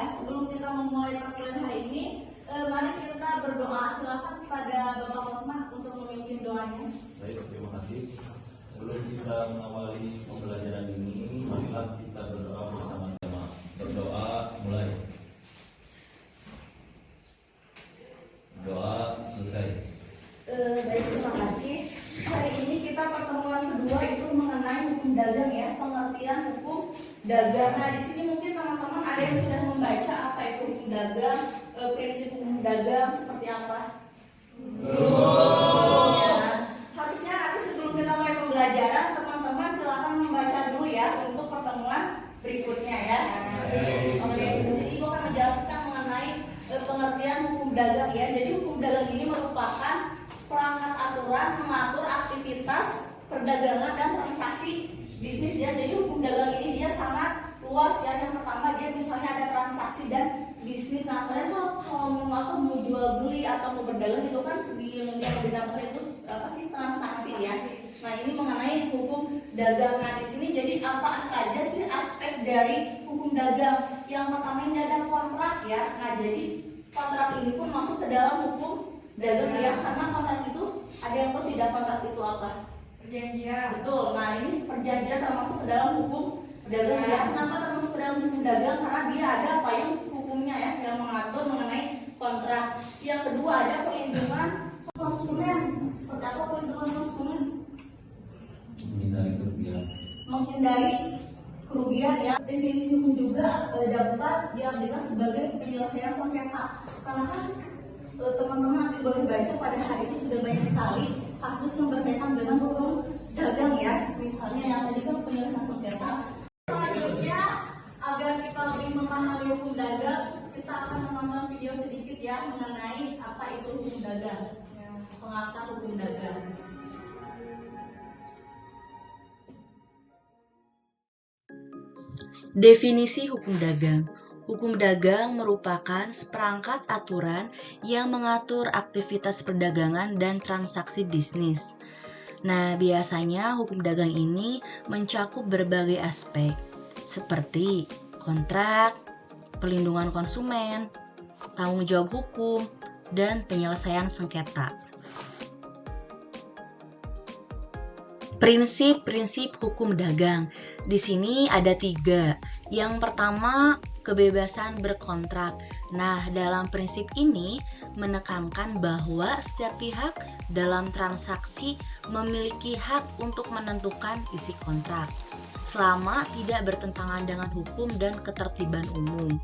ya. Sebelum kita memulai perkuliahan hari ini, mari kita berdoa. Silakan kepada Bapak Osman untuk memimpin doanya. Baik, terima kasih. Sebelum kita mengawali pembelajaran ini, marilah kita berdoa bersama-sama. Berdoa mulai. Doa selesai. Baik, terima kasih. Hari ini kita pertemuan kedua itu mengenai hukum dagang ya, pengertian hukum dagang. Nah, di sini mungkin teman-teman ada yang sudah membaca apa itu hukum dagang, prinsip hukum dagang seperti apa? Ya. Harusnya nanti sebelum kita mulai pembelajaran, teman-teman silakan membaca dulu ya untuk pertemuan berikutnya ya. Oke, di sini Ibu akan menjelaskan mengenai pengertian hukum dagang ya. Jadi hukum dagang ini merupakan perangkat aturan mengatur aktivitas perdagangan dan transaksi bisnis ya. Jadi hukum dagang ini dia sangat luas ya. Yang pertama dia misalnya ada transaksi dan bisnis. Nah, kalian kalau mau jual beli atau mau berdagang itu kan yang dinamakan itu apa sih, transaksi ya. Nah, ini mengenai hukum dagang. Nah, di sini jadi apa saja sih aspek dari hukum dagang? Yang pertama ini ada kontrak ya. Nah, jadi kontrak ini pun masuk ke dalam hukum dagang ya, karena kontrak itu ada yang pun tidak, kontrak itu apa? Perjanjian. Betul. Nah, ini perjanjian termasuk ke dalam hukum dagang ya. Kenapa termasuk ke dalam hukum dagang? Karena dia ada payung hukumnya ya yang mengatur mengenai kontrak. Yang kedua ada perlindungan konsumen. Seperti apa perlindungan konsumen? Menghindari kerugian. Menghindari kerugian ya. Definisi hukum juga dapat diartikan sebagai penyelesaian sengketa. Karena kan teman-teman nanti boleh baca pada hari ini sudah banyak sekali kasus yang berkaitan dengan hukum dagang ya. Misalnya yang tadi kan penyelesaian sengketa. Selanjutnya agar kita lebih memahami hukum dagang, kita akan menonton video sedikit ya mengenai apa itu hukum dagang. Pengantar hukum dagang. Definisi hukum dagang. Hukum dagang merupakan seperangkat aturan yang mengatur aktivitas perdagangan dan transaksi bisnis. Nah, biasanya hukum dagang ini mencakup berbagai aspek, seperti kontrak, perlindungan konsumen, tanggung jawab hukum, dan penyelesaian sengketa. Prinsip-prinsip hukum dagang. Di sini ada 3. Yang pertama, kebebasan berkontrak. Nah, dalam prinsip ini menekankan bahwa setiap pihak dalam transaksi memiliki hak untuk menentukan isi kontrak, selama tidak bertentangan dengan hukum dan ketertiban umum.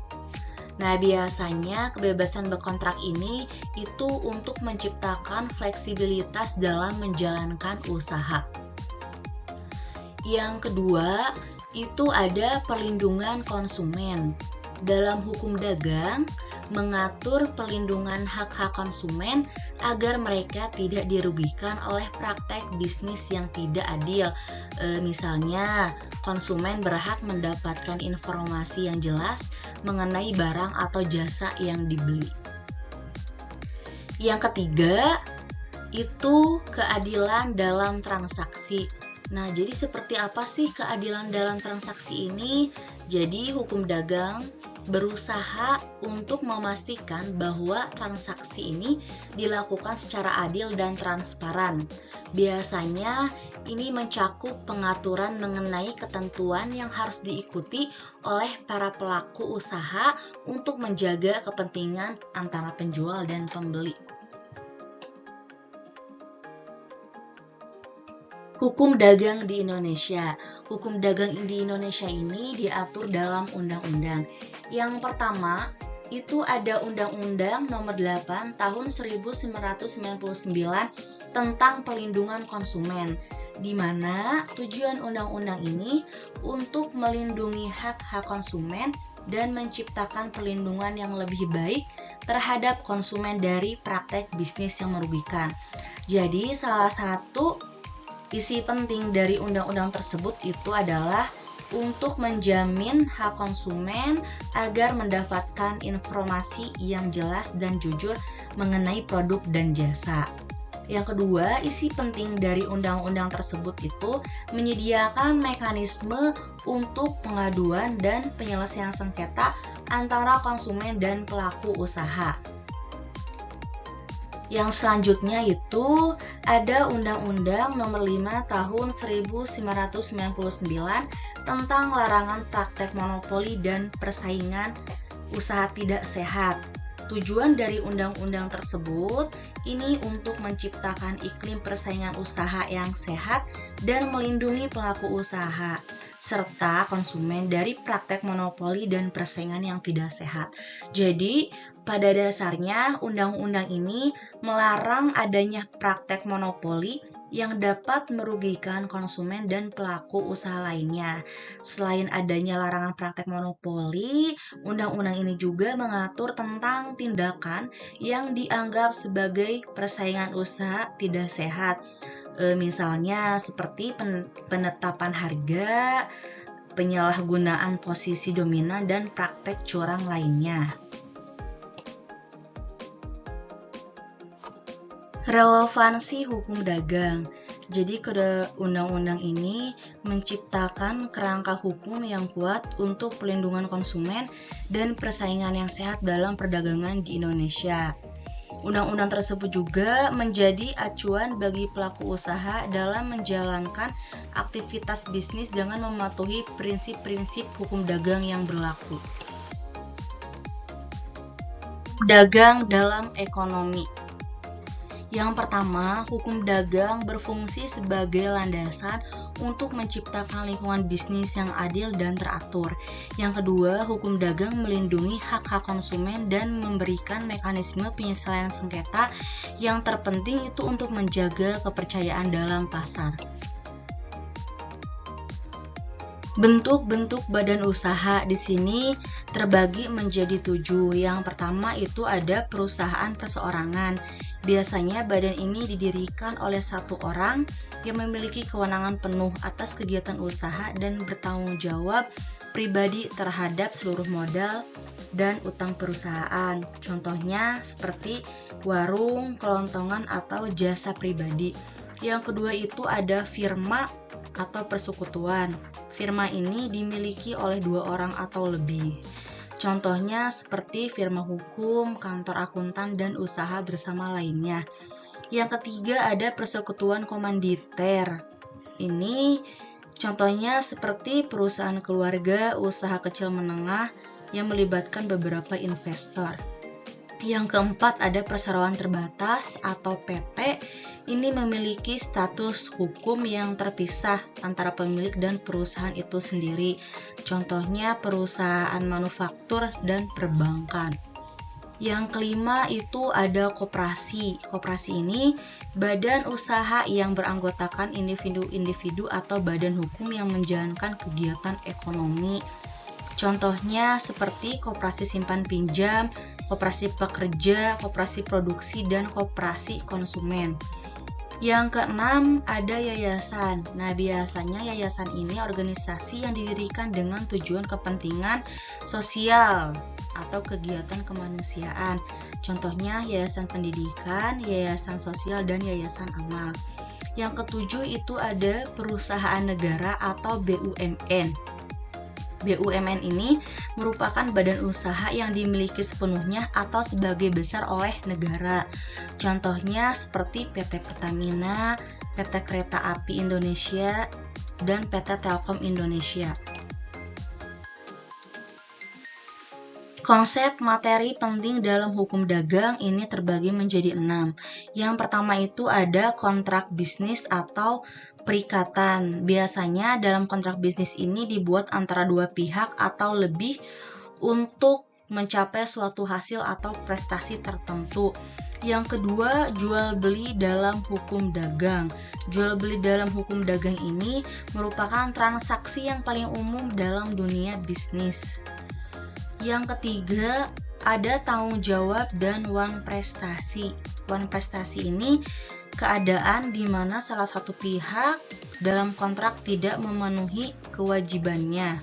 Nah, biasanya kebebasan berkontrak ini itu untuk menciptakan fleksibilitas dalam menjalankan usaha. Yang kedua, itu ada perlindungan konsumen. Dalam hukum dagang, mengatur perlindungan hak-hak konsumen agar mereka tidak dirugikan oleh praktek bisnis yang tidak adil. Misalnya, konsumen berhak mendapatkan informasi yang jelas mengenai barang atau jasa yang dibeli. Yang ketiga, itu keadilan dalam transaksi. Nah, jadi seperti apa sih keadilan dalam transaksi ini? Jadi, hukum dagang berusaha untuk memastikan bahwa transaksi ini dilakukan secara adil dan transparan. Biasanya, ini mencakup pengaturan mengenai ketentuan yang harus diikuti oleh para pelaku usaha untuk menjaga kepentingan antara penjual dan pembeli. Hukum dagang di Indonesia. Hukum dagang di Indonesia ini diatur dalam undang-undang. Yang pertama, itu ada Undang-Undang Nomor 8 Tahun 1999 tentang Perlindungan Konsumen, di mana tujuan undang-undang ini untuk melindungi hak-hak konsumen dan menciptakan perlindungan yang lebih baik terhadap konsumen dari praktek bisnis yang merugikan. Jadi, salah satu isi penting dari undang-undang tersebut itu adalah untuk menjamin hak konsumen agar mendapatkan informasi yang jelas dan jujur mengenai produk dan jasa. Yang kedua, isi penting dari undang-undang tersebut itu menyediakan mekanisme untuk pengaduan dan penyelesaian sengketa antara konsumen dan pelaku usaha. Yang selanjutnya itu ada Undang-Undang Nomor 5 Tahun 1999 tentang larangan praktek monopoli dan persaingan usaha tidak sehat. Tujuan dari undang-undang tersebut ini untuk menciptakan iklim persaingan usaha yang sehat dan melindungi pelaku usaha serta konsumen dari praktek monopoli dan persaingan yang tidak sehat. Jadi, pada dasarnya undang-undang ini melarang adanya praktek monopoli yang dapat merugikan konsumen dan pelaku usaha lainnya. Selain adanya larangan praktek monopoli, undang-undang ini juga mengatur tentang tindakan yang dianggap sebagai persaingan usaha tidak sehat. Misalnya seperti penetapan harga, penyalahgunaan posisi dominan, dan praktek curang lainnya. Relevansi hukum dagang. Jadi undang-undang ini menciptakan kerangka hukum yang kuat untuk pelindungan konsumen dan persaingan yang sehat dalam perdagangan di Indonesia. Undang-undang tersebut juga menjadi acuan bagi pelaku usaha dalam menjalankan aktivitas bisnis dengan mematuhi prinsip-prinsip hukum dagang yang berlaku. Dagang dalam ekonomi. Yang pertama, hukum dagang berfungsi sebagai landasan untuk menciptakan lingkungan bisnis yang adil dan teratur. Yang kedua, hukum dagang melindungi hak-hak konsumen dan memberikan mekanisme penyelesaian sengketa yang terpenting itu untuk menjaga kepercayaan dalam pasar. Bentuk-bentuk badan usaha di sini terbagi menjadi 7. Yang pertama itu ada perusahaan perseorangan. Biasanya badan ini didirikan oleh satu orang yang memiliki kewenangan penuh atas kegiatan usaha dan bertanggung jawab pribadi terhadap seluruh modal dan utang perusahaan. Contohnya seperti warung, kelontongan, atau jasa pribadi. Yang kedua itu ada firma atau persekutuan. Firma ini dimiliki oleh 2 orang atau lebih. Contohnya seperti firma hukum, kantor akuntan, dan usaha bersama lainnya. Yang ketiga ada persekutuan komanditer. Ini contohnya seperti perusahaan keluarga, usaha kecil menengah yang melibatkan beberapa investor. Yang keempat ada perseroan terbatas atau PT. Ini memiliki status hukum yang terpisah antara pemilik dan perusahaan itu sendiri. Contohnya perusahaan manufaktur dan perbankan. Yang kelima itu ada koperasi. Koperasi ini badan usaha yang beranggotakan individu-individu atau badan hukum yang menjalankan kegiatan ekonomi. Contohnya seperti koperasi simpan pinjam, koperasi pekerja, koperasi produksi, dan koperasi konsumen. Yang keenam ada yayasan. Nah, biasanya yayasan ini organisasi yang didirikan dengan tujuan kepentingan sosial atau kegiatan kemanusiaan. Contohnya yayasan pendidikan, yayasan sosial, dan yayasan amal. Yang ketujuh itu ada perusahaan negara atau BUMN. BUMN ini merupakan badan usaha yang dimiliki sepenuhnya atau sebagai besar oleh negara. Contohnya seperti PT Pertamina, PT Kereta Api Indonesia, dan PT Telkom Indonesia. Konsep materi penting dalam hukum dagang ini terbagi menjadi 6. Yang pertama itu ada kontrak bisnis atau perikatan. Biasanya dalam kontrak bisnis ini dibuat antara 2 pihak atau lebih untuk mencapai suatu hasil atau prestasi tertentu. Yang kedua, jual beli dalam hukum dagang. Jual beli dalam hukum dagang ini merupakan transaksi yang paling umum dalam dunia bisnis. Yang ketiga, ada tanggung jawab dan wan prestasi. Wan prestasi ini keadaan di mana salah satu pihak dalam kontrak tidak memenuhi kewajibannya.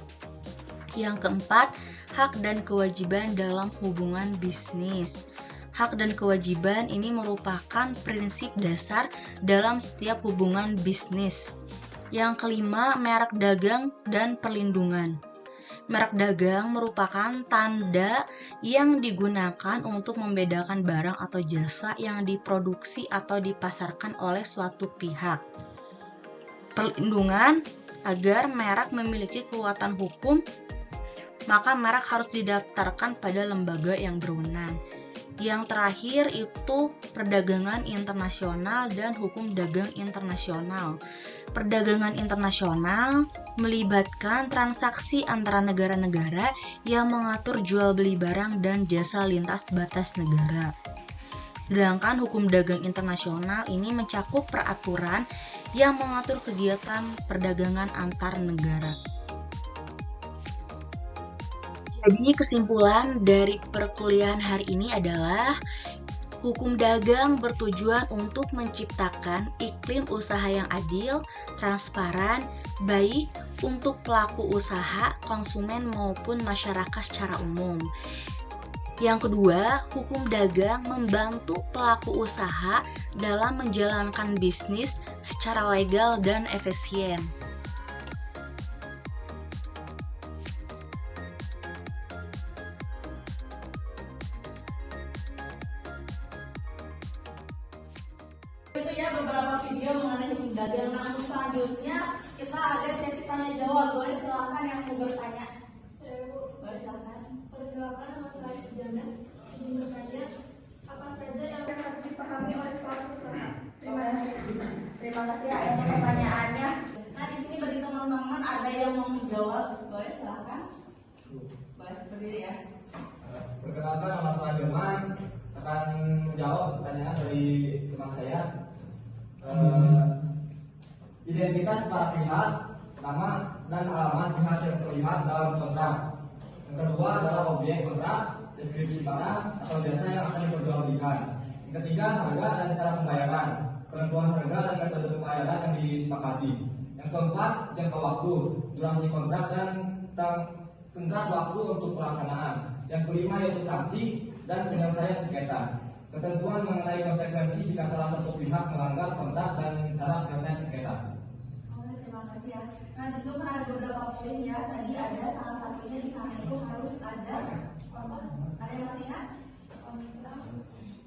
Yang keempat, hak dan kewajiban dalam hubungan bisnis. Hak dan kewajiban ini merupakan prinsip dasar dalam setiap hubungan bisnis. Yang kelima, merek dagang dan perlindungan. Merek dagang merupakan tanda yang digunakan untuk membedakan barang atau jasa yang diproduksi atau dipasarkan oleh suatu pihak. Perlindungan, agar merek memiliki kekuatan hukum, maka merek harus didaftarkan pada lembaga yang berwenang. Yang terakhir itu perdagangan internasional dan hukum dagang internasional. Perdagangan internasional melibatkan transaksi antara negara-negara yang mengatur jual beli barang dan jasa lintas batas negara. Sedangkan hukum dagang internasional ini mencakup peraturan yang mengatur kegiatan perdagangan antar negara. Jadi kesimpulan dari perkuliahan hari ini adalah hukum dagang bertujuan untuk menciptakan iklim usaha yang adil, transparan, baik untuk pelaku usaha, konsumen maupun masyarakat secara umum. Yang kedua, hukum dagang membantu pelaku usaha dalam menjalankan bisnis secara legal dan efisien. Itu ya beberapa video mengenai hukum dagang. Nah, untuk selanjutnya kita ada sesi tanya jawab. Boleh silakan yang mau bertanya. Boleh silakan. Perkenalkan, nama saya Ijana. Ingin bertanya, apa saja yang harus dipahami oleh pelaku usaha? Terima kasih. Terima kasih atas pertanyaannya. Nah, di sini bagi teman-teman ada yang mau menjawab. Boleh silakan. Boleh berdiri ya. Perkenalkan, nama saya Firman, akan menjawab pertanyaan dari teman saya. Identitas para pihak, nama dan alamat pihak yang terlihat dalam kontrak. Yang kedua adalah objek kontrak, deskripsi barang atau jasa yang akan diperjualbelikan. Yang ketiga, harga dan cara pembayaran, penentuan harga dan metode pembayaran yang disepakati. Yang keempat, jangka waktu, durasi kontrak dan tenggat waktu untuk pelaksanaan. Yang kelima yaitu sanksi dan penyelesaian sengketa. Ketentuan mengenai konsekuensi jika salah satu pihak melanggar kontrak dan cara penyelesaian sengketa. Oke, terima kasih ya. Nah, di situ kan ada beberapa poin ya. Tadi ada salah satunya di sana itu harus ada ada yang masih ingat?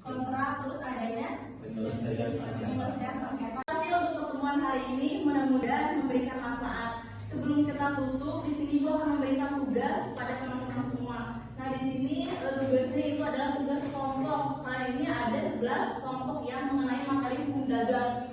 Kontrak, terus adanya penyelesaian sengketa. Terima kasih untuk pertemuan hari ini, mudah-mudahan memberikan manfaat. Sebelum kita tutup, di sini gua akan memberikan tugas pada teman-teman semua. Nah, di sini tugasnya itu adalah tugas kelompok. Kali ini ada 11 kelompok yang mengenai materi hukum dagang.